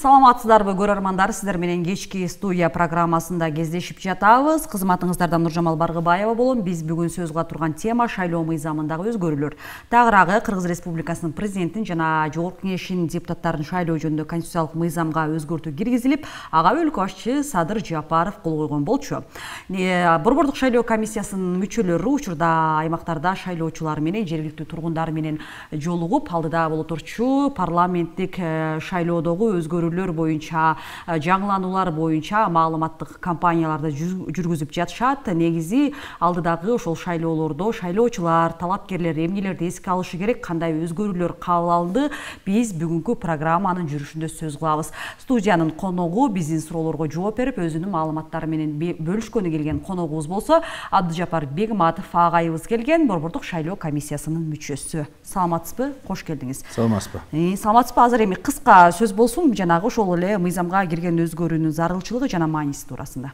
Саламатсыздарбы көрөрмандар, сиздер менен кечки студия программасында кездешип жатабыз. Кызматыңыздардан Нуржамал Баргыбаева болом. Биз бүгүн сөз кыла турган тема шайлоо мыйзамындагы өзгөрүүлөр. Тагыраагы Кыргыз Республикасынын президентин жана Жогорку Кеңештин депутаттарын шайлоо жөнүндө конституциялык мыйзамга өзгөртүү киргизилип, ага өлкө башчысы Садыр Жапаров кол койгон болчу. Борбордук шайлоо комиссиясынын мүчөлөрү учурда аймактарда шайлоочулар менен жергиликтүү тургундар менен жолугуп, алдыда боло турчу парламенттик шайлоодогу өзгөрүүлөр боюнча, жаңылануулар боюнча маалыматтык кампанияларды жүргүзүп жатышат. Негизи алдыдагы ошол шайлоолордо шайлоочулар, талапкерлер эмнелерди эске алышы керек, кандай өзгөрүүлөр кабыл алынды, биз бүгүнкү программанын жүрүшүндө сөз кылабыз. Студиянын коногу биздин суроолорго жооп берип, өзүнүн маалыматтары менен бөлүшкөнү келген коногубуз болсо, Абдыжапар Бегматов агайыбыз келген, Борбордук шайлоо комиссиясынын мүчөсү. Саламатсызбы? Кош келдиңиз. Саламатсызбы. Саламатсызбы? Азыр эми кыска сөз болсун, жанагы ошол эле мыйзамга кирген өзгөрүүнүн зарылчылыгы жана мааниси туурасында.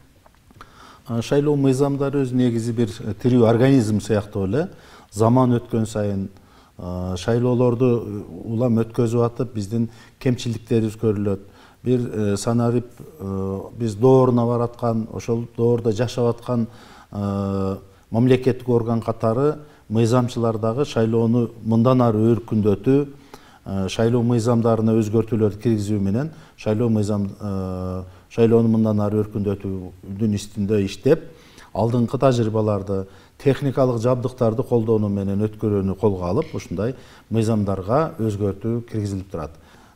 Шайлоо мыйзамдары өз негизи бир тирүү организм сыяктуу эле. Заман өткөн сайын шайлоолорду улам өткөзүп атып, биздин кемчиликтерибиз көрүлөт. Бир санарип биз дооруна бараткан, ошол доордо жашап аткан мамлекеттик орган катары мыйзамчылардагы шайлоону мындан ары өркүндөтүү, шайлоо мыйзамдарына өзгөртүүлөрдү киргизүү менен шайлоону мындан ары өркүндөтүүнүн үстүндө иштеп, алдыңкы тажрыйбаларды, техникалык жабдыктарды колдонуу менен өткөрүүнү колго алып, ушундай мыйзамдарга өзгөртүү киргизилип турат.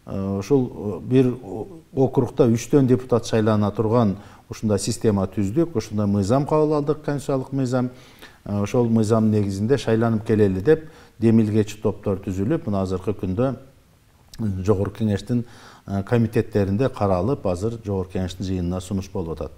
Ушул бир округда 3 депутат шайлана турган ушундай система түздүк, ушундай мыйзам кабыл алдык, конституциялык мыйзам. Ошол мыйзам негизинде шайланып келели деп демилгечи топтор түзүлүп, мына азыркы күндө Жогорку Кеңештин комитеттеринде каралып, азыр Жогорку Кеңештин жыйынына сунуш болуп атат.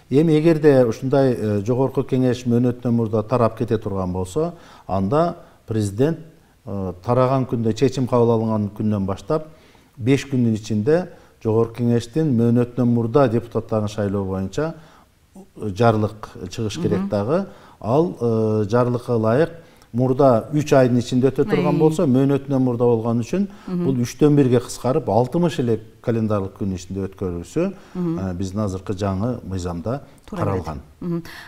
Эми эгерде ушундай Жогорку Кеңеш мөөнөтүнөн мурда тарап кете турган болсо, анда президент тараган күндө, чечим кабыл алынган күндөн баштап 5 күндүн ичинде Жогорку Кеңештин мөөнөтүнөн мурда депутаттарын шайлоо боюнча жарлык чыгыш керек дагы. Ал жарлыкка ылайык мурда 3 айдын ичинде өтө турган болсо, мөөнөтүнөн мурда болгон үчүн бул 3-төн 1-ге кыскарып 60 эле календарлык күн ичинде өткөрүлсө, биздин азыркы жаңы мыйзамда каралган.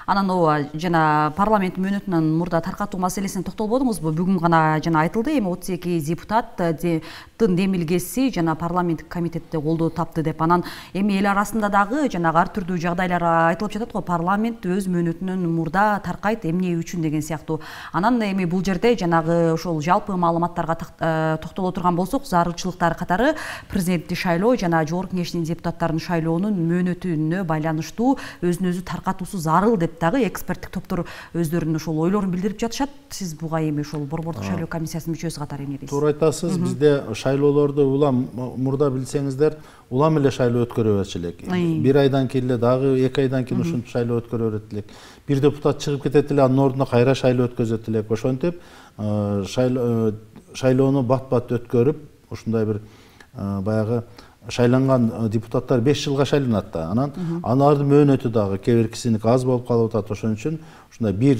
Анан жана парламент мөөнөтүнөн мурда таркатуу маселесине токтолбодуңузбу? Бүгүн гана жана айтылды, эми 32 депутаттын демилгеси жана парламенттик комитетте колдоо тапты деп. Анан эми эл арасында дагы жанагы ар түрдүү жагдайлар айтылып жатат го, парламент өз мөөнөтүнөн мурда таркайт, эмне үчүн деген сыяктуу. Анан эми бул жерде жанагы ошол жалпы маалыматтарга токтоло турган болсок, зарылчылыктар катары президенттик шайлоо жана Жогорку Кеңештин депутаттарын шайлоонун мөөнөтүнө байланыштуу өзүн өзү таркатуусу зарыл деп дагы эксперттик топтор өздөрүнүн ошол ойлорун билдирип жатышат. Сиз буга эми ошол Борбордук шайлоо комиссиясынын мүчөсү катары эмне дейсиз? Туура айтасыз. Бизде шайлоолорду улам мурда билсеңиздер, улам эле шайлоо өткөрө берчү элек. 1 айдан кийин эле дагы 2 айдан кийин ушинтип шайлоо өткөрө берет элек. Бир депутат чыгып кетет эле, анын ордуна кайра шайлоо өткөзөт элек. Ошентип шайлоону бат-бат өткөрүп, ушундай бир баягы шайланган депутаттар 5 жылга шайланат да. Анан алардын мөөнөтү дагы кээ биркисиники аз болуп калып атат. Ошон үчүн ушундай бир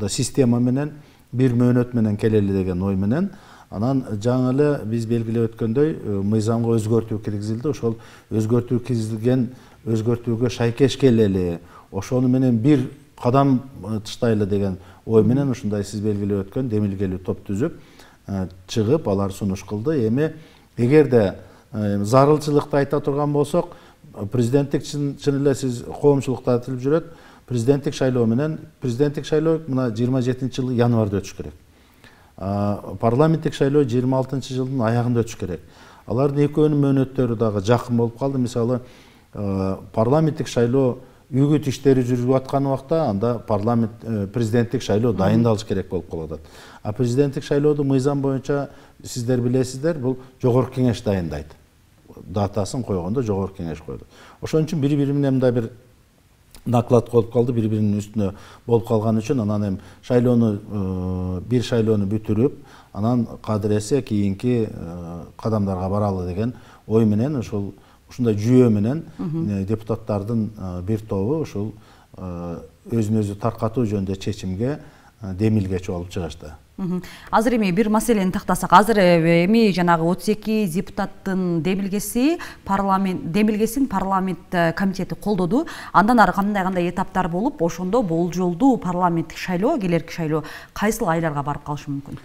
система менен, бир мөөнөт менен келели деген ой менен, анан жаңы эле биз белгилеп өткөндөй мыйзамга өзгөртүү киргизилди. Ошол өзгөртүү киргизилген өзгөртүүгө шайкеш келели, ошону менен бир кадам таштайлы деген ой менен ушундай сиз белгилеп өткөн демилгелүү топ түзүп чыгып, алар сунуш кылды. Эми эгерде зарылчылыкты айта турган болсок, президенттик чын эле сиз коомчулукта айтылып жүрөт, президенттик шайлоо менен президенттик шайлоо мына 27-жылы январда өтүш керек. Парламенттик шайлоо 26-жылдын аягында өтүш керек. Алардын экөөнүн мөөнөттөрү дагы жакын болуп калды. Мисалы, парламенттик шайлоо үгүт иштери жүрүп аткан убакта анда президенттик шайлоо дайындалыш керек болуп калат. А президенттик шайлоодо мыйзам боюнча сиздер билесиздер, бул Жогорку Кеңеш дайындайт. Датасын койгондо Жогорку Кеңеш коет. Ошон үчүн бири-бири менен мындай бир наклад болуп калды, бири-биринин үстүнө болуп калган үчүн анан эми бир шайлоону бүтүрүп, анан кадыр эсе кийинки кадамдарга баралы деген ой менен ушундай жүйө менен депутаттардын бир тобу ушул өзүн өзү таркатуу жөнүндө чечимге демилгечи болуп чыгышты. Азыр эми бир маселени тактасак, азыр эми жанагы 32 депутаттын демилгесин парламент комитети колдоду. Андан ары кандай этаптар болуп, ошондо болжолдуу парламенттик шайлоо, келерки шайлоо кайсыл айларга барып калышы мүмкүн?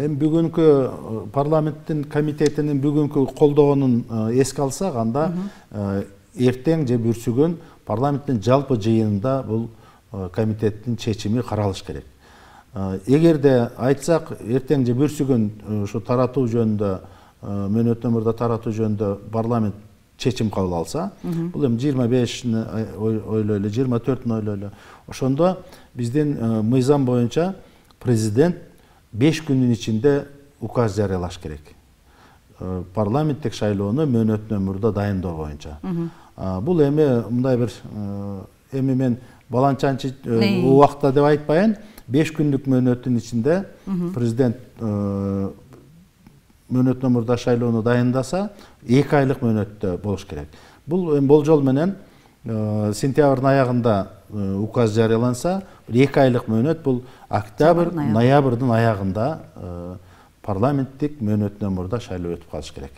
Эми бүгүнкү парламенттин комитетинин бүгүнкү колдогонун эске алсак, анда эртең же бүрсүгүн парламенттин жалпы жыйынында бул комитеттин чечими каралыш керек. Эгерде айтсак, эртең же бүрсүгүн ушу таратуу жөнүндө, мөөнөт номерде таратуу жөнүндө парламент чечим кабыл алса, бул эми 25-ни ойлойлу, 24-н ойлойлу. Ошондо биздин мыйзам боюнча президент 5 күндүн ичинде указ жарыялаш керек. Парламенттик шайлоону мөөнөт номерде дайындоо боюнча. Бул эми мындай бир эми мен баланчанчы убакта деп айтпайын, 5 күндүк мөөнөттүн ичинде президент мөөнөт номерде шайлоону дайындаса, 2 айлык мөөнөттө болуш керек. Бул болжол менен сентябрдын аягында указ жарыяланса, 2 айлык мөөнөт бул октябрь, ноябрдын аягында парламенттик мөөнөт номерде шайлоо өтүп калыш керек.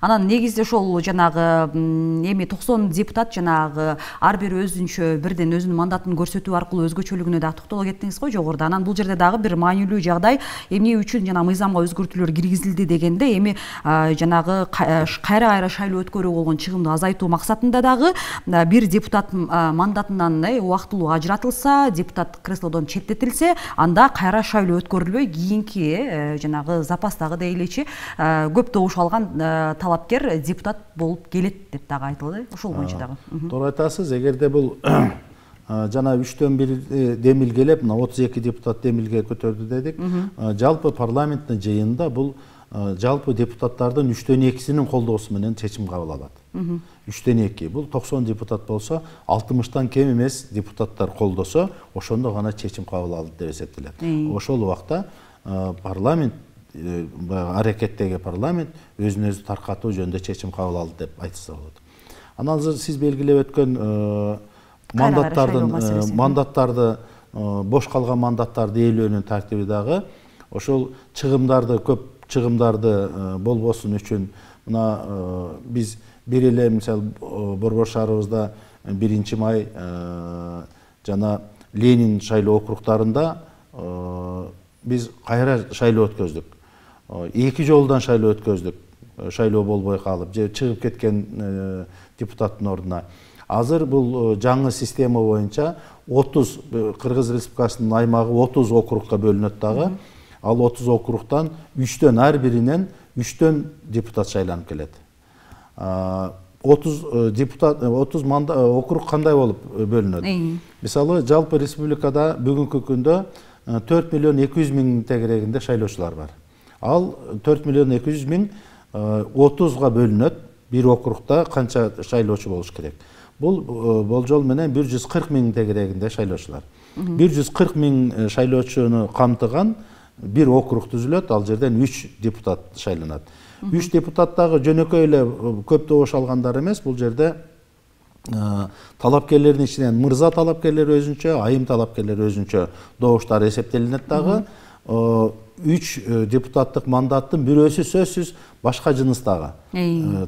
Анан негизде ошол жанагы эми 90 депутат жанагы ар бир өзүнчө бирден өзүнүн мандатын көрсөтүү аркылуу өзгөчөлүгүнө да токтоло кеттиңиз го жогоруда. Анан бул жерде дагы бир маанилүү жагдай, эмне үчүн жана мыйзамга өзгөртүүлөр киргизилди дегенде, эми жанагы кайра шайлоо өткөрүү болгон чыгымды азайтуу максатында дагы бир депутат мандатынан убактылуу ажыратылса, депутат креслодон четтетилсе, анда кайра шайлоо өткөрүлбөй, кийинки жанагы запастагы дейличи көп добуш алган талапкер депутат болуп келет деп дагы айтылды. Ошол боюнча дагы. Туура айтасыз. Эгерде бул жана 3/1 демилгелеп, 32 депутат демилге көтөрдү дедик. Жалпы парламенттин жыйынында бул жалпы депутаттардын 3/2-синин колдоосу менен чечим кабыл алат. 3/2. Бул 90 депутат болсо, 60тан кем эмес депутаттар колдосо, ошондо гана чечим кабыл алды деп эсептелет. Ошол убакта парламент аракеттеги парламент өзүн өзү таркатуу жөнүндө чечим кабыл алды деп айтса болот. Анан сиз белгилеп өткөн мандаттарды бош калган мандаттарды ээлөөнүн тартиби дагы ошол көп чыгымдарды болбосун үчүн мына биз бир эле мисалы Борбор шаарыбызда 1-май жана Ленин шайлоо округдарында биз кайра шайлоо өткөздүк. 2 жолдан шайлоо өткөздүк. Шайлоо болбой калып, же чыгып кеткен депутаттын ордуна. Азыр бул жаңы система боюнча 30 Кыргыз Республикасынын аймагы 30 округка бөлүнөт дагы. Ал 30 округтан 3төн ар биринен 3төн депутат шайланып келет. 30 депутат 30 округ кандай болуп бөлүнөт? Мисалы жалпы республикада бүгүнкү күндө 4.200.000 тегерегинде шайлоочулар бар. Ал 4.200.000 30га бөлүнөт. Бир округда канча шайлоочу болуш керек? Бул болжол менен 140.000 тегерегинде шайлоочулар. 140.000 шайлоочуну камтыган бир округ түзүлөт. Ал жерден 3 депутат шайланат. 3 депутат дагы жөнөкөй эле көп добуш алгандар эмес. Бул жерде талапкерлердин ичинен мырза талапкерлери өзүнчө, айым талапкерлери өзүнчө добуштар эсептелинет дагы. 3 депутаттык мандаттын бирөөсү сөзсүз башка жыныстагы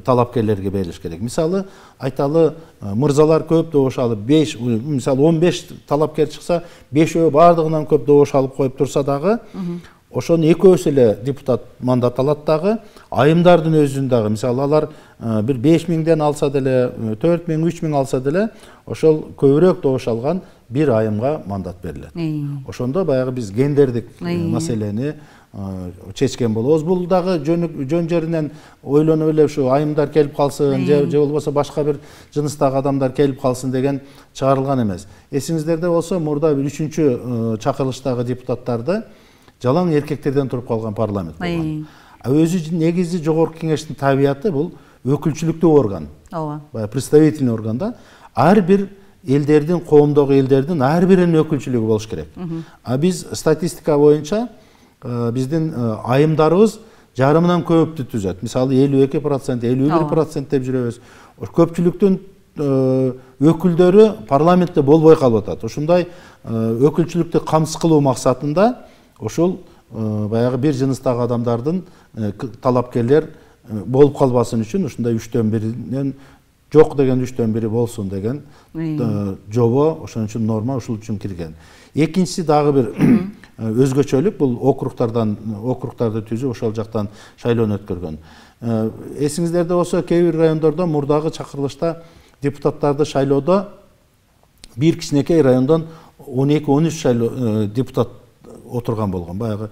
талапкерлерге берилиш керек. Мисалы, айталы мырзалар көп добуш алып, мисалы 15 талапкер чыкса, 5 бардыгынан көп добуш алып коюп турса дагы, ошону экөөсү эле депутат мандат алат дагы. Айымдардын өзүн дагы, мисалы алар бир 5.000ден алса деле, 4.000, 3.000 алса деле, ошол көбүрөөк добуш алган бир айымга мандат берилет. Ошондо баягы биз гендердик маселени чечкен болобуз. Бул дагы жөн жеринен ойлонуп эле ушу айымдар келип калсын, же болбосо башка бир жыныстагы адамдар келип калсын деген чыгарылган эмес. Эсиңиздерде болсо, мурда бир 3-чү чакырылыштагы депутаттарды жалаң эркектерден туруп калган парламент болгон. Өзү негизи жогорку кеңештин табияты бул өкүлчүлүктүү орган. Ооба. Представительный органда ар бир элдердин, коомдогу элдердин ар биринин өкүлчүлүгү болуш керек. Биз статистика боюнча биздин айымдарыбыз жарымынан көптү түзөт. Мисалы 52%, 51% деп жүрөбүз. Көпчүлүктүн өкүлдөрү парламентте болбой калып атат. Ошундай өкүлчүлүктү камсыз кылуу максатында ошол баягы бир жыныстагы адамдардын талапкерлер болуп калбасын үчүн ушундай 3/1 жок деген 3/1 болсун деген жобо, ошон үчүн норма ушул үчүн кирген. Экинчиси дагы бир өзгөчөлүк, бул округтарды түзүп ошол жактан шайлоону өткөргөн. Эсиңиздерде болсо, кээ бир райондордо мурдагы чакырылышта депутаттарды шайлоодо бир кичинекей райондон 12-13 депутат отурган болгон, баягы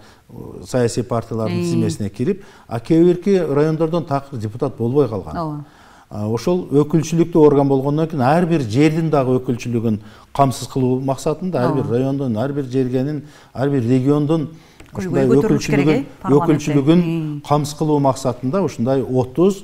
саясий партиялардын тизмесине кирип, а кээ бирки райондордон такыр депутат болбой калган. Ошол өкүлчүлүктүү орган болгондон кийин ар бир жердин дагы өкүлчүлүгүн камсыз кылуу максатында ар бир райондун, ар бир жергенин, ар бир региондун ушундай өкүлчүлүгүн камсыз кылуу максатында ушундай 30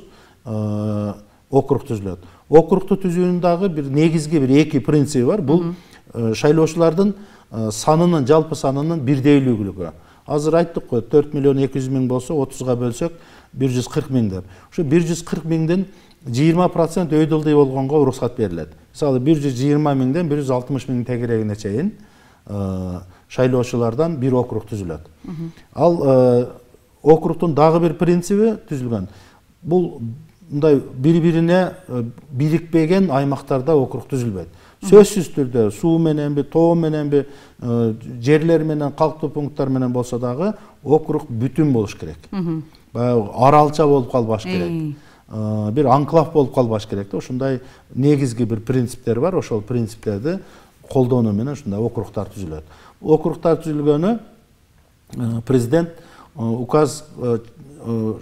округ түзүлөт. Округду түзүүнүн дагы бир негизги бир эки принциби бар. Бул шайлоочулардын санынын, жалпы санынын бирдейлүүлүгү. Азыр айттык го, 4.200.000 болсо 30га бөлсөк 140.000 деп. Ошо 140.000ден 20% өйд ылдый болгонго уруксат берилет. Мисалы 120.000ден 160.000 тегерегине чейин шайлоочулардан бир округ түзүлөт. Ал округдун дагы бир принциби түзүлгөн. Бул мындай бири-бирине бирикпеген аймактарда округ түзүлбөйт. Сөзсүз түрдө суу мененби, тоо мененби, жерлер менен, калктуу пункттар менен болсо дагы округ бүтүн болуш керек. Аралча болуп калбаш керек. Бир анклав болуп калбаш керек. Ошондой негизги бир принциптер бар. Ошол принциптерди колдонуу менен ушундай округтар түзүлөт. Округтар түзүлгөнү президент указ,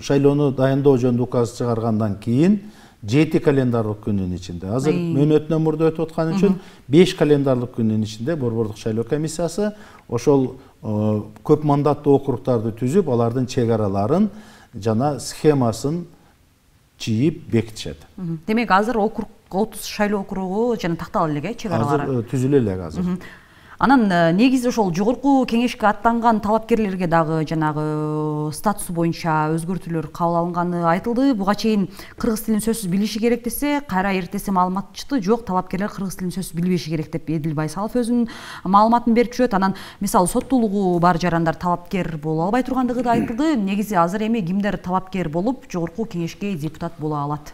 шайлоону дайындоо жөнүндө указ чыгаргандан кийин 7 календарлык күнүн ичинде, азыр мөөнөтүнөн мурда өтүп аткан үчүн 5 календарлык күнүн ичинде Борбордук шайлоо комиссиясы ошол көп мандаттуу округтарды түзүп, алардын чек араларын жана схемасын чийип бекитишет. Демек азыр округ 30 шайлоо округу жана тактала элек, чек аралары. Азыр түзүлө элек азыр. Анан негизи ошол жогорку кеңешке аттанган талапкерлерге дагы жанагы статусу боюнча өзгөртүүлөр кабыл алынганы айтылды. Буга чейин кыргыз тилин сөзсүз билиши керек десе, кайра эртеси маалымат чыкты. Жок, талапкерлер кыргыз тилин сөзсүз билбеши керек деп Эдил Байсалов өзүнүн маалыматын берип жүрөт. Анан мисалы соттуулугу бар жарандар талапкер боло албай тургандыгы да айтылды. Негизи азыр эми кимдер талапкер болуп жогорку кеңешке депутат боло алат?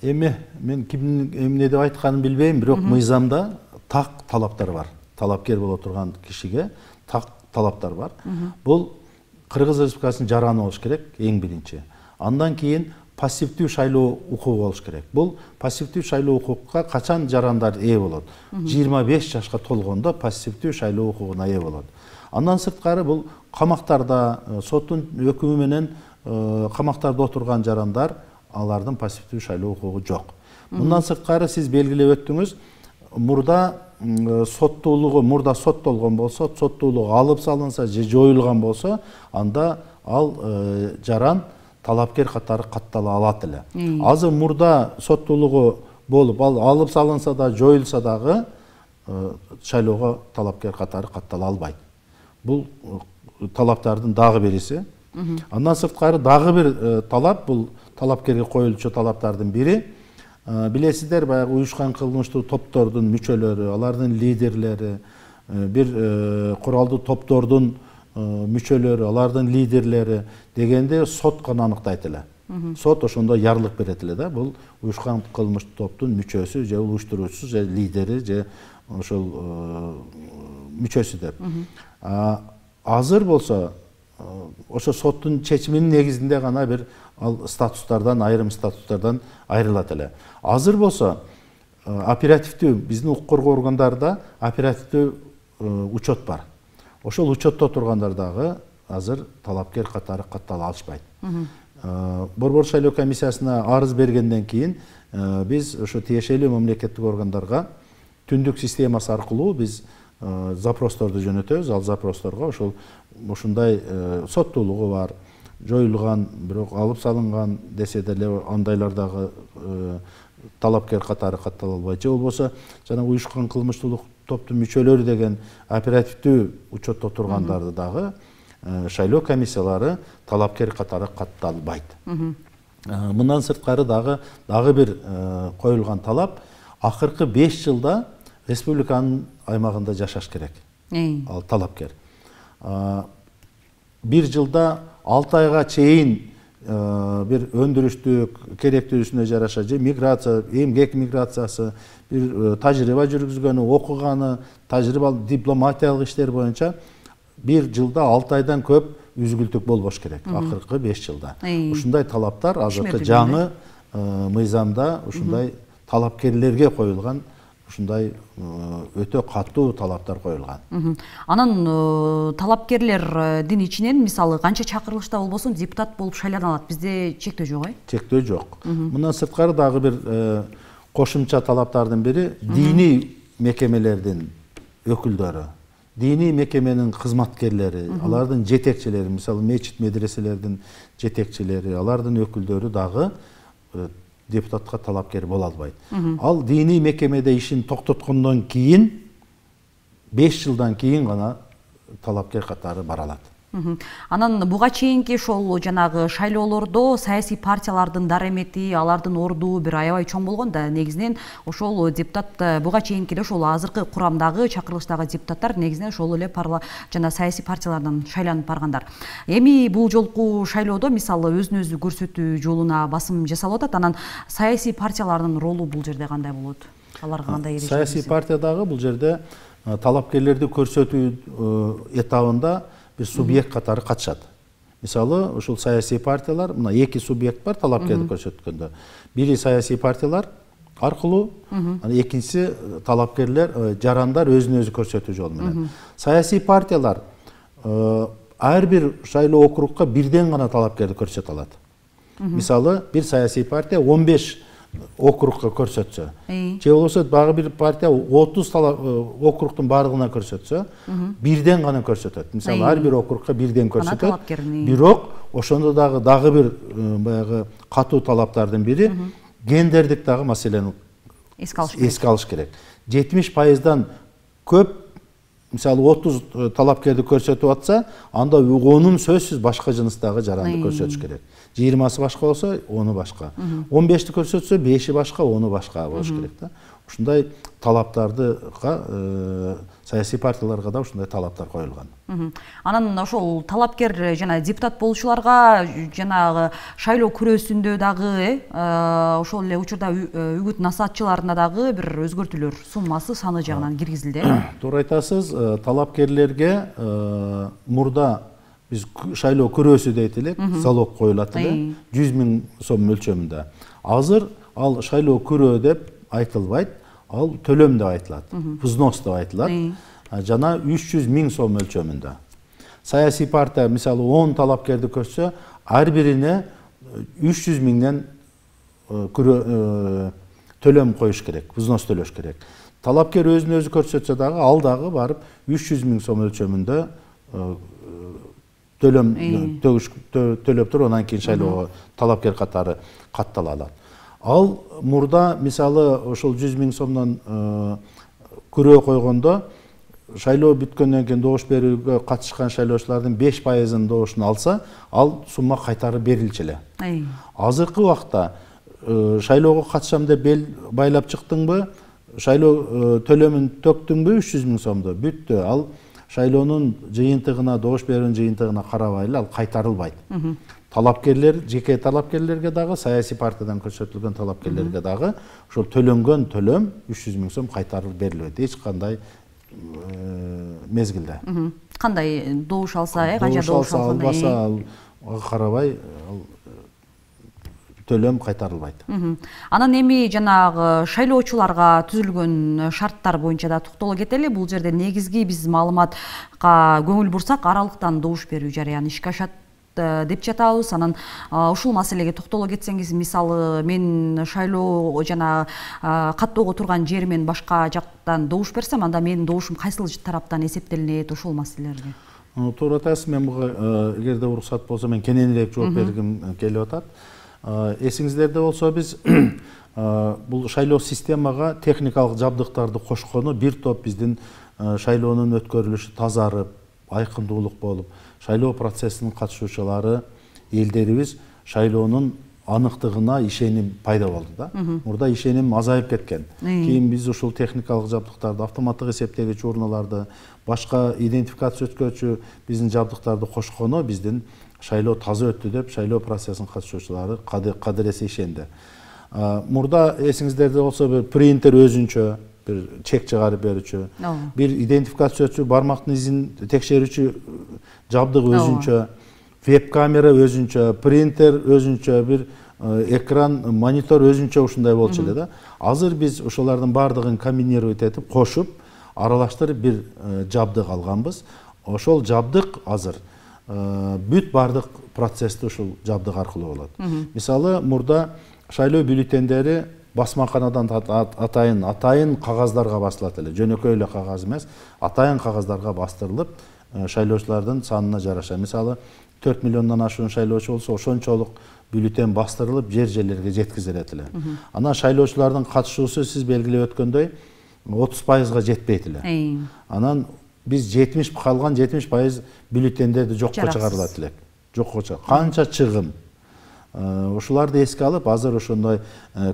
Эми мен кимдин эмне деп айтканын билбейм, бирок мыйзамда так талаптар бар. Талапкер боло турган кишиге так талаптар бар. Бул Кыргыз Республикасынын жараны болуш керек эң биринчи. Андан кийин пассивдүү шайлоо укугу болуш керек. Бул пассивдүү шайлоо укукка качан жарандар ээ болот? 25 жашка толгондо пассивдүү шайлоо укугуна ээ болот. Андан сырткары бул камактарда, соттун өкүмү менен камактарда отурган жарандар, алардын пассивдүү шайлоо укугу жок. Мындан сырткары сиз белгилеп өттүңүз, мурда соттуулугу, мурда соттолгон болсо, соттуулугу алып салынса же жоюлган болсо, анда ал жаран талапкер катары каттала алат эле. Азыр мурда соттуулугу болуп, ал алып салынса да, жоюлса дагы шайлоого талапкер катары каттала албайт. Бул талаптардын дагы бириси. Андан сырткары дагы бир талап, бул талапкерге коюлчу талаптардын бири. Билесиздер, баягы уюшкан кылмыштуу топтордун мүчөлөрү, алардын лидерлери, бир куралдуу топтордун мүчөлөрү, алардын лидерлери дегенде сот гана аныктайт эле. Сот ошондо ярлык берет эле да, бул уюшкан кылмыштуу топтун мүчөсү, же уюштуруучусу, же лидери, же ошол мүчөсү деп. Азыр болсо ошо соттун чечиминин негизинде гана бир ал статустардан, айрым статустардан айрылат эле. Азыр болсо оперативдүү, биздин укук коргоо органдарында оперативдүү учет бар. Ошол учетто тургандар дагы азыр талапкер катары каттала алышпайт. Борбор шайлоо комиссиясына арыз бергенден кийин биз ошо тиешелүү мамлекеттик органдарга түндүк системасы аркылуу биз запросторду жөнөтөбүз. Ал запросторго ушундай соттуулугу бар, жоюлган, бирок алып салынган десе деле андайлардагы талапкер катары каттала албайт. Же болбосо жана уюшкан кылмыштуулук топтун мүчөлөрү деген оперативдүү учетто тургандарды дагы шайлоо комиссиялары талапкер катары катталбайт. Мындан сырткары дагы бир коюлган талап, акыркы 5 жылда республиканын аймагында жашаш керек. Ал талапкер. bir жылда 6 айга чейин bir өндүрүштүк керектүүсүнө жараша же миграция, эмгек миграциясы, bir тажрыйба жүргүзгөнү, окуганы, тажрыйбалык дипломатиялык иштер боюнча bir жылда 6 айдан көп үзгүлтүк болбош керек. Акыркы 5 жылда. Ушундай талаптар азыркы жаңы мыйзамда ушундай талапкерлерге коюлган, ушундай өтө катуу талаптар коюлган. Анан талапкерлердин ичинен мисалы канча чакырылышта болбосун депутат болуп шайлана алат. Бизде чектөө жок, Чектөө жок. Мындан сырткары дагы бир кошумча талаптардын бири диний мекемелердин өкүлдөрү, диний мекеменин кызматкерлери, алардын жетекчилери, мисалы мечит медреселердин жетекчилери, алардын өкүлдөрү дагы депутатка талапкер боло албайт. Ал диний мекемеде ишин токтоткондон кийин 5 жылдан кийин гана талапкер катары бара алат. Анан буга чейинки ошол жанагы шайлоолордо саясий партиялардын даремети, алардын орду бир аябай чоң болгон да, негизинен ошол депутат буга чейинки ошол азыркы курамдагы чакырылыштагы депутаттар негизинен ошол эле жана саясий партиялардан шайланып баргандар. Эми бул жолку шайлоодо мисалы өзүн өзү көрсөтүү жолуна басым жасалып атат. Анан саясий партиялардын ролу бул жерде кандай болот? Аларга кандай эреже? Саясий партиядагы бул жерде талапкерлерди көрсөтүү этабында bir субъект катары катышат. Мисалы, ушул саясий партиялар, мына 2 субъект бар талапкерди көрсөткөндө. Бири саясий партиялар аркылуу, экинчиси талапкерлер, жарандар өзүн өзү көрсөтүү жолу менен. Саясий партиялар ар бир шайлоо округга бирден гана талапкерди көрсөтө алат. Мисалы, bir саясий партия 15 округга көрсөтсө, же болбосо дагы бир партия 30 округдун бардыгына көрсөтсө, бирден гана көрсөтөт. Мисалы, ар бир округга бирден көрсөтөт. Бирок ошондо дагы бир баягы катуу талаптардын бири гендердик дагы маселени эске алыш керек. 70%дан көп, мисалы 30 талапкерди көрсөтүп атса, анда 10-ун сөзсүз башка жыныстагы жаранды көрсөтүш керек. 20-сы башка болсо, 10-у башка. 15-ти көрсөтсө, 5-и башка, 10-у башка болуш керек да. Ушундай талаптардыга саясий партияларга да ушундай талаптар коюлган. Анан ошол талапкер жана депутат болушуларга жанагы шайлоо күрөөсүндө дагы ошол эле учурда үгүт насаатчыларына дагы бир өзгөртүүлөр суммасы саны жагынан киргизилди. Туура айтасыз, талапкерлерге мурда биз шайлоо күрөөсү дейт элек, залог коюлат эле, 100 000 сом мөлчөмүндө. Азыр ал шайлоо күрөө деп айтылбайт, ал төлөм деп айтылат, взнос деп айтылат. Жана 300 000 сом мөлчөмүндө. Саясий партия мисалы 10 талапкерди көрсө, ар бирине 300 000ден төлөм коюш керек, взнос төлөш керек. Талапкер өзүн өзү көрсөтсө дагы, ал дагы барып 300 000 сом мөлчөмүндө төлөм төлөп туруп, анан кийин шайлоого талапкер катары каттала алат. Ал мурда мисалы ошол 100 000 сомдон күрөө койгондо, шайлоо бүткөндөн кийин добуш берүүгө катышкан шайлоочулардын 5%-ын добушун алса, ал сумма кайтарып берилчү эле. Азыркы убакта шайлоого катышам деп бел байлап чыктыңбы, шайлоо төлөмүн төктүңбү 300 000 сомду, бүттү. Ал шайлоонун жыйынтыгына, добуш берүүнүн жыйынтыгына карабай эле ал кайтарылбайт. Талапкерлер, жеке талапкерлерге дагы, саясий партиядан көрсөтүлгөн талапкерлерге дагы ошол төлөнгөн төлөм 300 000 сом кайтарылып берилбейт. Эч кандай мезгилде. Кандай добуш алса, канча добуш албаса, карабай төлөм кайтарылбайт. Анан эми жанагы шайлоочуларга түзүлгөн шарттар боюнча да токтоло кетели. Бул жерде негизги биз маалыматка көңүл бурсак, аралыктан добуш берүү жарыяны ишке ашат деп жатабыз. Анан ушул маселеге токтоло кетсеңиз, мисалы мен шайлоо жана каттоого турган жеримен башка жактан добуш берсем, анда менин добушум кайсыл тараптан эсептелинет, ошол маселелерге? Туура айтасыз, мен буга эгерде уруксат болсо мен кененирээк жооп бергим келип атат. Эсиңиздерде болсо биз бул шайлоо системага техникалык жабдыктарды кошкону бир топ биздин шайлоонун өткөрүлүшү тазарып, айкындуулук болуп, шайлоо процессинин катышуучулары элдерибиз шайлоонун анықтығына ишеним пайда болды да. Мурда ишеним азайып кеткен. Кейін біз ушул техникалык жабдыктарды, автоматтык эсептегич урналарды, башка идентификация өткөрчү биздин жабдыктарды кошкону биздин шайлоо таза өттү деп шайлоо процессин катышуучулары кадыресе ишенди. Мурда эсиңиздерде болсо бир принтер өзүнчө bir çek çıkarıp berүүчү, bir identifikasiyaçı barmaktын izin tekşerүүчү жабдык өзүнчө, веб камера өзүнчө, принтер өзүнчө, bir экран, монитор өзүнчө ушундай болчу эле да. Азыр биз ошолордун баардыгын комбинировать этип, кошуп, аралаштырып bir жабдык алганбыз. Ошол жабдык азыр бүт баардык процессти ушул жабдык аркылуу болот. Мисалы, мурда шайлоо бюллетендери басмаканадан атайын кагаздарга басылат эле. Жөнөкөй эле кагаз эмес, атайын кагаздарга бастырылып, шайлоочулардын санына жараша. Мисалы, 4 миллиондон ашуун шайлоочу болсо, ошончолук бюллетен бастырылып, жер-жерлерге жеткизилет эле. Анан шайлоочулардын катышуусу сиз белгилеп өткөндөй 30%га жетпейт эле. Анан биз 70 калган 70% бюллетендерди жокко чыгарылат элек. Жокко чыгат. Канча чыгым? Ошоларды эске алып, азыр ошондой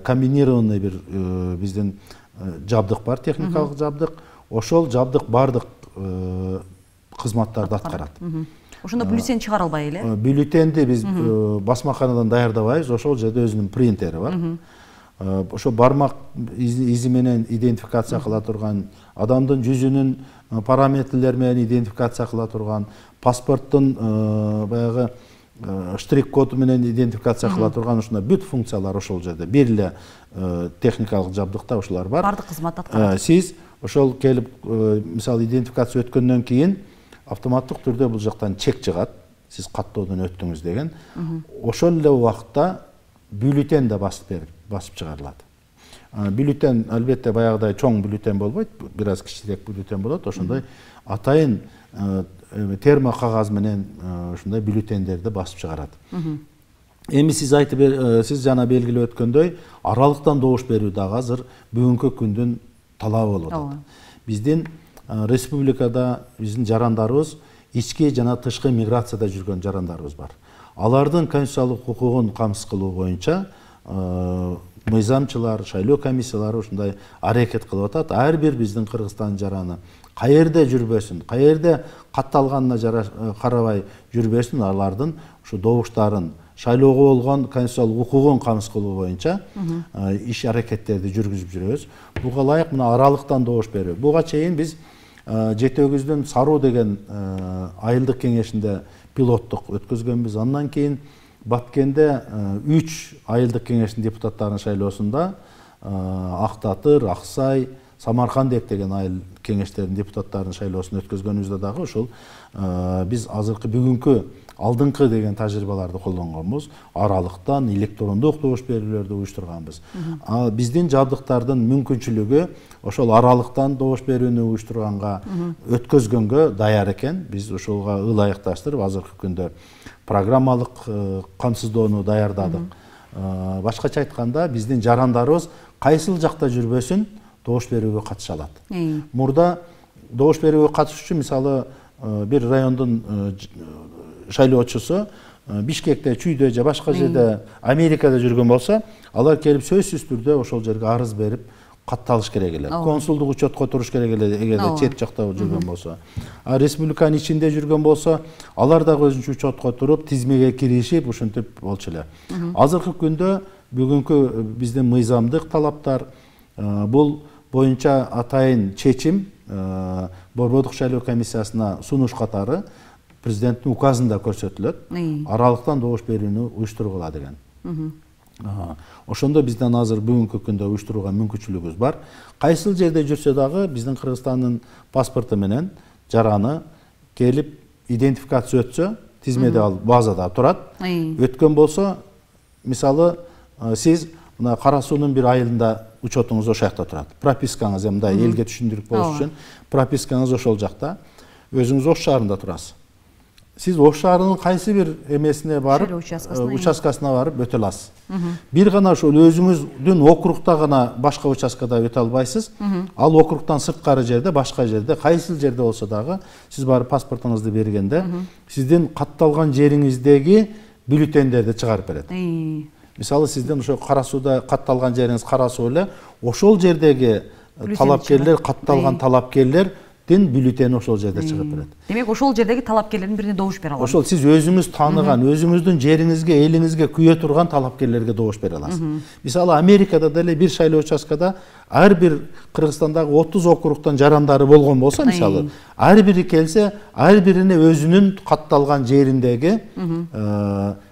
комбинированный бир биздин жабдык бар, техникалык жабдык. Ошол жабдык бардык кызматтарды аткарат. Ошондо бюллетен чыгара албай эле? Бюллетенди биз басмаканадан даярдабайбыз, ошол жерде өзүнүн принтери бар. Ошо бармак изи менен идентификация кыла турган, адамдын жүзүнүн параметрлери менен идентификация кыла турган, паспорттун баягы штрих-код менен идентификация кыла турган ушундай бүт функциялар ошол жерде. Бир эле техникалык жабдыкта ошолор бар. Бардык кызмат аткарат. Сиз ошол келип, мисалы идентификация өткөндөн кийин автоматтык түрдө бул жактан чек чыгат. Сиз каттоодон өттүңүз деген. Ошол эле убакытта бюллетен да басып чыгарылат. Бюллетен албетте баягыдай чоң бюллетен болбойт, бир аз кичирээк бюллетен болот. Ошондой атайын термо кагаз менен ушундай бюллетендерди басып чыгарат. Эми сиз жана белгилеп өткөндөй, аралыктан добуш берүү дагы азыр бүгүнкү күндүн талабы болуп атат. Биздин республикада биздин жарандарыбыз ички жана тышкы миграцияда жүргөн жарандарыбыз бар. Алардын конституциялык укугун камсыз кылуу боюнча мыйзамчылар, шайлоо комиссиялары ушундай аракет кылып атат. Ар бир биздин Кыргызстан жараны каерде жүрбөсүн, каерде катталганына карабай жүрбөсүн, алардын ушу добуштарын, шайлоого болгон конституциялык укугун камсыз кылуу боюнча иш аракеттерди жүргүзүп жүрөбүз. Буга ылайык мына аралыктан добуш берүү. Буга чейин биз Жети-Өгүздүн Саруу деген айылдык кеңешинде пилоттук өткөзгөнбүз. Андан кийин Баткенде 3 айылдык кеңештин депутаттарынын шайлоосунда Актатыр, Аксай, Самаркандек деген айыл кеңештеринин депутаттарынын шайлоосун өткөзгөнүбүздө дагы ошол биз азыркы бүгүнкү алдыңкы деген тажрыйбаларды колдонгонбуз. Аралыктан электрондук добуш берүүлөрдү уюштурганбыз. Биздин жабдыктардын мүмкүнчүлүгү ошол аралыктан добуш берүүнү уюштурганга, өткөзгөнгө даяр экен. Биз ошолго ылайыкташтырып азыркы күндө программалык камсыздоону даярдадык. Башкача айтканда, биздин жарандарыбыз кайсыл жакта жүрбөсүн добуш берүүгө катыша алат. Мурда добуш берүүгө катышуучу мисалы бир райондун шайлоочусу Бишкекте, Чүйдө же башка жерде Америкада жүргөн болсо, алар келип сөзсүз түрдө ошол жерге арыз берип катталыш керек эле. Консулдук учетко туруш керек эле, эгерде чет жакта жүргөн болсо. Республиканын ичинде жүргөн болсо, алар дагы өзүнчө учетко туруп, тизмеге киришип, ушинтип болчу эле. Азыркы күндө бүгүнкү биздин мыйзамдык талаптар бул боюнча атайын чечим Борбордук шайлоо комиссиясына сунуш катары президенттин указында көрсөтүлөт. Аралыктан добуш берүүнү уюштургула деген. Ошондо бизден азыр бүгүнкү күндө уюштурууга мүмкүнчүлүгүбүз бар. Кайсыл жерде жүрсө дагы биздин Кыргызстандын паспорту менен жараны келип идентификация өтсө, тизмеде ал базада турат. Өткөн болсо, мисалы сиз мына Кара суунун бир айылында учетуңуз ошол жакта турат. Пропискаңыз мындай элге түшүндүрүп болуш үчүн пропискаңыз ошол жакта. Өзүңүз Ош шаарында турасыз. Сиз Ош шаарынын кайсы бир эмесине барып, участкасына барып өтө аласыз. Бир гана ошол өзүңүздүн округда гана башка участкада өтө албайсыз. Ал округтан сырткары жерде, башка жерде, кайсыл жерде болсо дагы сиз барып паспортуңузду бергенде, сиздин катталган жериңиздеги бюллетендерди чыгарып берет. мисалы сиздин ошо Кара Сууда катталган жериңиз Кара Суу эле, ошол жердеги талапкерлер, катталган талапкерлердин бюллетени ошол жерде чыгып берет. Демек ошол жердеги талапкерлердин бирине добуш бере алат. Ошол сиз өзүңүз тааныган, өзүңүздүн жериңизге, элиңизге күйө турган талапкерлерге добуш бере аласыз. Мисалы Америкада деле бир шайлоо участкада ар бир Кыргызстандагы 30 округтан жарандары болгон болсо, мисалы, ар бири келсе, ар бирине өзүнүн катталган жериндеги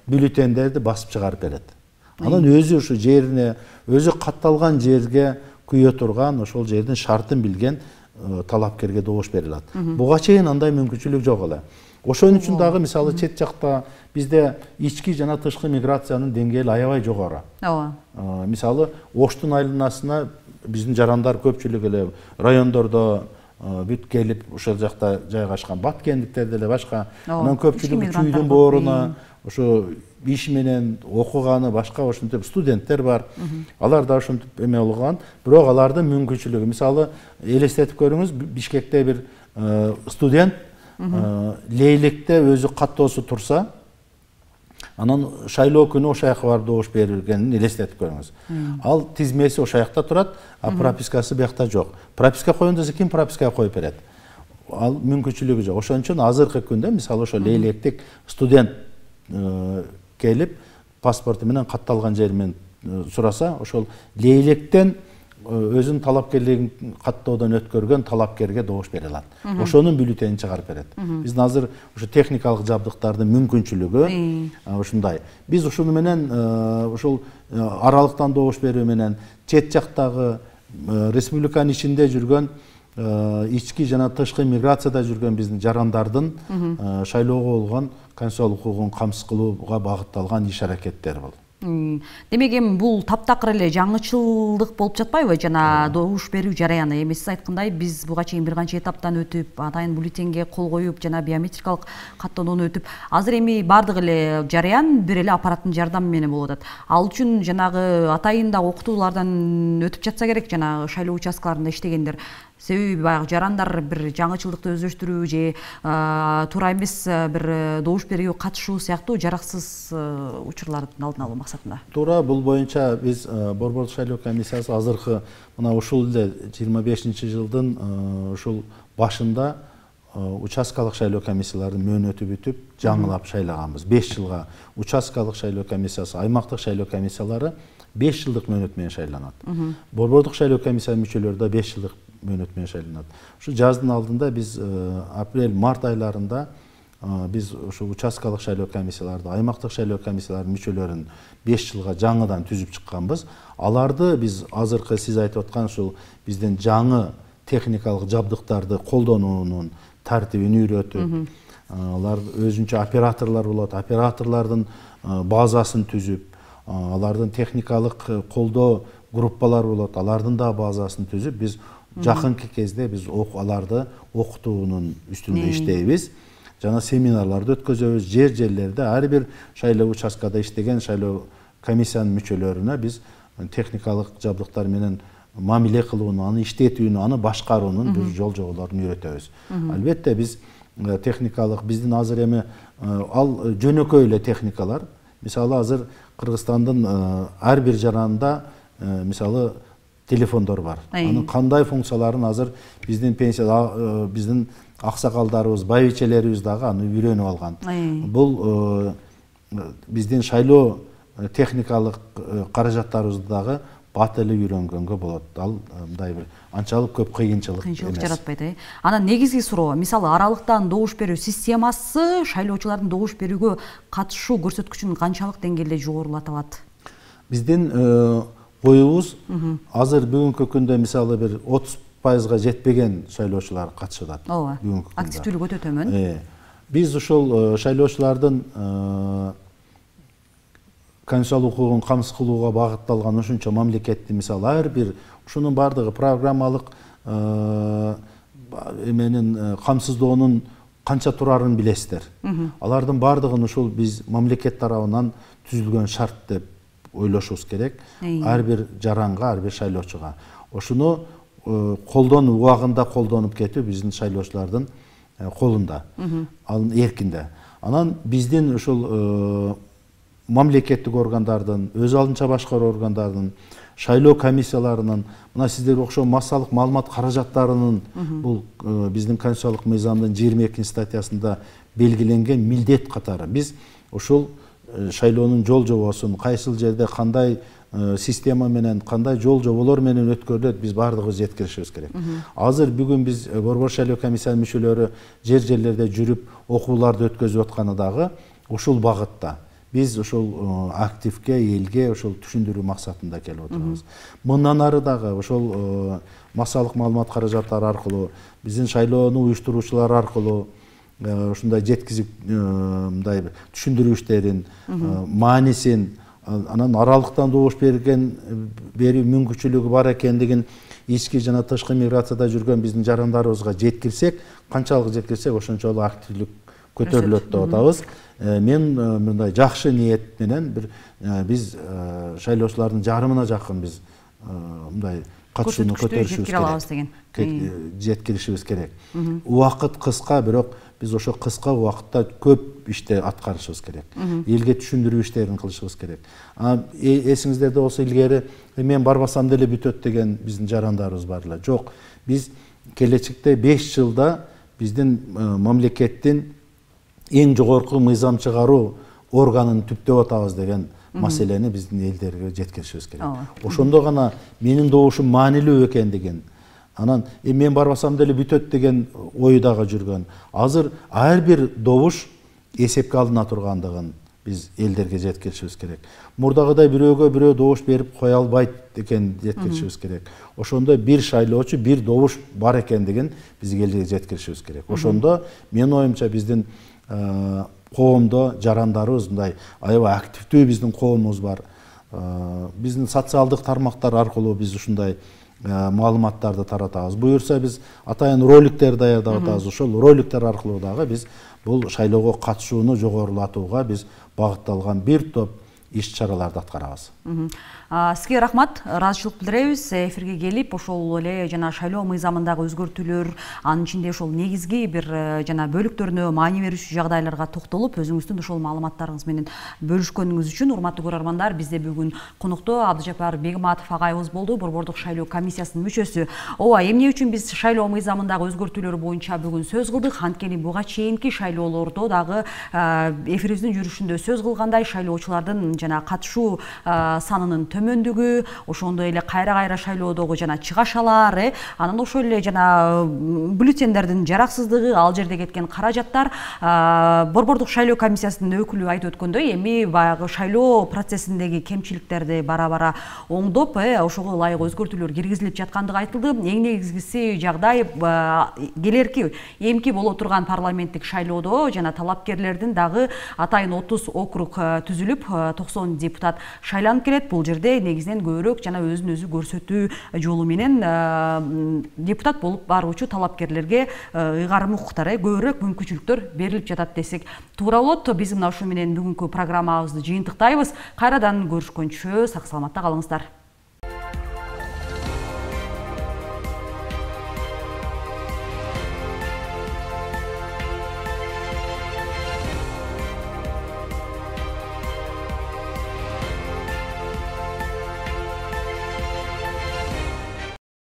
бюллетендерди басып чыгарып берет. Анан өзү ушу жерине, өзү катталган жерге күйө турган, ошол жердин шартын билген талапкерге добуш берилат. Буга чейин андай мүмкүнчүлүк жок эле. Ошон үчүн дагы мисалы чет жакта бизде ички жана тышкы миграциянын деңгээли аябай жогору. Мисалы Оштун айланасына биздин жарандар көпчүлүк эле райондордо бүт келип ошол жакта жайгашкан, баткендиктер деле башка. Анан көпчүлүгү Чүйдүн бооруна ошо иш менен окуганы, башка ошентип студенттер бар. Алар да ошентип эме болгон, бирок алардын мүмкүнчүлүгү, мисалы элестетип көрүңүз, Бишкекте бир студент Лейликте өзү каттоосу турса, анан шайлоо күнү ошол жака барып добуш бергенин элестетип көрүңүз. Ал тизмеси ошол жакта турат, а пропискасы биякта жок. Прописка коюн десе ким пропискага коюп берет? Ал мүмкүнчүлүгү жок. Ошон үчүн азыркы күндө мисалы ошо Лейлектик студент келип паспорту менен катталган жери менен сураса, ошол Лейлектен өзүнүн талапкерлигин каттоодон өткөргөн талапкерге добуш бере алат. Ошонун бюллетенин чыгарып берет. Биздин азыр ошо техникалык жабдыктардын мүмкүнчүлүгү ушундай. Биз ушуну менен ушул аралыктан добуш берүү менен чет жактагы республиканын ичинде жүргөн ички жана тышкы миграцияда жүргөн биздин жарандардын шайлоого болгон конституциялык укугун камсыз кылууга багытталган иш аракеттер бул. Демек эми бул таптакыр эле жаңычылдык болуп жатпайбы? Жана добуш берүү жараяны. Эми сиз айткандай, биз буга чейин бир канча этаптан өтүп, атайын бюллетенге кол коюп, жана биометрикалык каттоонуну өтүп, азыр эми бардык эле жараян бир эле аппараттын жардамы менен болуп атат. Ал үчүн жанагы атайында окутуулардан өтүп жатса керек, жана шайлоо участкаларында иштегендер. Себеби баягы жарандар бир жаңычылдыкты өздөштүрүү же туура эмес бир добуш берүүгө катышуу сыяктуу жараксыз учурлардын алдын алуу максатында. Туура, бул боюнча биз Борбордук шайлоо комиссиясы азыркы мына ушул эле 25-жылдын ушул башында участкалык шайлоо комиссиялардын мөөнөтү бүтүп, жаңылап шайлаганбыз. 5 жылга участкалык шайлоо комиссиясы, аймактык шайлоо комиссиялары 5 жылдык мөөнөт менен шайланат. Борбордук шайлоо комиссиянын мүчөлөрү да 5 жылдык мөөнөт менен шайланат. Ушу жаздын алдында биз апрель-март айларында биз ушу участкалык шайлоо комиссияларды, аймактык шайлоо комиссиялардын мүчөлөрүн 5 жылга жаңыдан түзүп чыкканбыз. Аларды биз азыркы сиз айтып аткан ушул биздин жаңы техникалык жабдыктарды колдонуунун тартибин үйрөтүп, алар өзүнчө операторлор болот, операторлордун базасын түзүп, алардын техникалык колдоо группалары болот, алардын да базасын түзүп, биз жакынкы кезде биз аларды окутуунун үстүндө иштейбиз. Жана семинарларды өткөзөбүз, жерлерде ар бир шайлоо участкада иштеген шайлоо комиссиянын мүчөлөрүнө биз техникалык жабдыктар менен мамиле кылууну, аны иштетүүнү, аны башкаруунун бир жол жоболорун үйрөтөбүз. Албетте биз техникалык биздин азыр эми ал жөнөкөй эле техникалар. Мисалы азыр Кыргызстандын ар бир жаранында мисалы телефондор бар. Анын кандай функцияларын азыр биздин биздин аксакалдарыбыз, байбичелерибиз дагы аны үйрөнүп алган. Бул биздин шайлоо техникалык каражаттарыбызды дагы бат эле үйрөнгөнгө болот. Ал мындай бир анчалык көп кыйынчылык эмес. Жаратпайт, Анан негизги суроо, мисалы аралыктан добуш берүү системасы шайлоочулардын добуш берүүгө катышуу көрсөткүчүн канчалык деңгээлде жогорулата алат? Биздин оюбуз азыр бүгүнкү күндө мисалы бир 30%га жетпеген шайлоочулар катышып атат. Ооба. Активдүүлүк өтө төмөн. Биз ушул шайлоочулардын конституциялык укугун камсыз кылууга багытталган ушунча мамлекетти мисалы ар бир ушунун бардыгы программалык эменин камсыздоонун канча турарын билесиздер. Алардын бардыгын ушул биз мамлекет тарабынан түзүлгөн шарт деп ойлошубуз керек. Ар бир жаранга, ар бир шайлоочуга. Ошону колдонуп, убагында колдонуп кетүү биздин шайлоочулардын колунда, ал эркинде. Анан биздин ушул мамлекеттик органдардын, өз алдынча башкаруу органдардын, шайлоо комиссияларынын, мына сиздерге окшогон массалык маалымат каражаттарынын бул биздин конституциялык мыйзамдын 22 статьясында белгиленген милдет катары биз ошол шайлоонун жол жобосун кайсыл жерде кандай система менен, кандай жол жоболор менен өткөрүлөт, биз баардыгыбыз жеткиришибиз керек. Азыр бүгүн биз Борбор шайлоо комиссиянын мүчөлөрү жерлерде жүрүп окууларды өткөзүп атканы дагы ушул багытта. Биз ошол активге, элге ошол түшүндүрүү максатында келип отурабыз. Мындан ары дагы ошол массалык маалымат каражаттары аркылуу, биздин шайлоону уюштуруучулар аркылуу ушундай жеткизип мындай түшүндүрүү иштерин, маанисин, анан аралыктан добуш берүү мүмкүнчүлүгү бар экендигин ички жана тышкы миграцияда жүргөн биздин жарандарыбызга жеткирсек, канчалык жеткирсек, ошончолук активдүүлүк көтөрүлөт деп атабыз. Мен мындай жакшы ниет менен биз шайлоочулардын жарымына жакын биз мындай катышууну көтөрүшүбүз керек, жеткиришибиз керек. Убакыт кыска, бирок биз ошо кыска убакытта көп ишти аткарышыбыз керек. Элге түшүндүрүү иштерин кылышыбыз керек. Эсиңиздерде болсо, илгери мен барбасам деле бүтөт деген биздин жарандарыбыз бар эле. Жок, биз келечекте 5 жылда биздин мамлекеттин эң жогорку мыйзам чыгаруу органын түптөп атабыз деген маселени биздин элдерге жеткиришибиз керек. Ошондо гана менин добушум маанилүү экендигин, анан мен барбасам деле бүтөт деген ой дагы жүргөн. Азыр ар бир добуш эсепке алына тургандыгын биз элдерге жеткиришибиз керек. Мурдагыдай бирөөгө бирөө добуш берип кое албайт экен жеткиришибиз керек. Ошондо бир шайлоочу, бир добуш бар экендигин биз элге жеткиришибиз керек. Ошондо менин оюмча биздин коомдо жарандарыбыз мындай аябай активдүү биздин коомубуз бар. Биздин социалдык тармактар аркылуу биз ушундай маалыматтарды таратабыз. Буюрса биз атайын роликтер даярдап атабыз. Ошол роликтер аркылуу дагы биз бул шайлоого катышууну жогорулатууга биз багытталган бир топ иш-чараларды аткарабыз. Сизге рахмат, ыраазычылык билдиребиз. Эфирге келип, ошол эле жана шайлоо мыйзамындагы өзгөртүүлөр, анын ичинде ошол негизги бир жана бөлүктөрүнө маани берүүчү жагдайларга токтолуп, өзүңүздүн ошол маалыматтарыңыз менен бөлүшкөнүңүз үчүн, урматтуу көрөрмандар, бизде бүгүн конокто Абдыжапар Бегматов агайыбыз болду, Борбордук шайлоо комиссиясынын мүчөсү. Ооба, эмне үчүн биз шайлоо мыйзамындагы өзгөртүүлөр боюнча бүгүн сөз кылдык? Анткени буга чейинки шайлоолордо дагы эфирибиздин жүрүшүндө сөз кылгандай, шайлоочулардын жана катышуу санынын төмөндүгү, ошондой эле кайра шайлоодогу жана чыгашалар, анан ошол эле жана бюллетендердин жараксыздыгы, ал жерде кеткен каражаттар. Борбордук шайлоо комиссиясынын өкүлү айтып өткөндөй, эми баягы шайлоо процессиндеги кемчиликтерди бара-бара оңдоп, ошого ылайык өзгөртүүлөр киргизилип жаткандыгы айтылды. Эң негизгиси жагдай келерки эмки боло турган парламенттик шайлоодо жана талапкерлердин дагы атайын 30 округ түзүлүп, 90 депутат шайланып келет. Бул жерде негизинен көбүрөөк жана өзүн өзү көрсөтүү жолу менен депутат болуп баруучу талапкерлерге ыйгарым укуктар, көбүрөөк мүмкүнчүлүктөр берилип жатат десек туура болот. Биз мына ушу менен бүгүнкү программабызды жыйынтыктайбыз. Кайрадан көрүшкөнчө сак саламатта калыңыздар.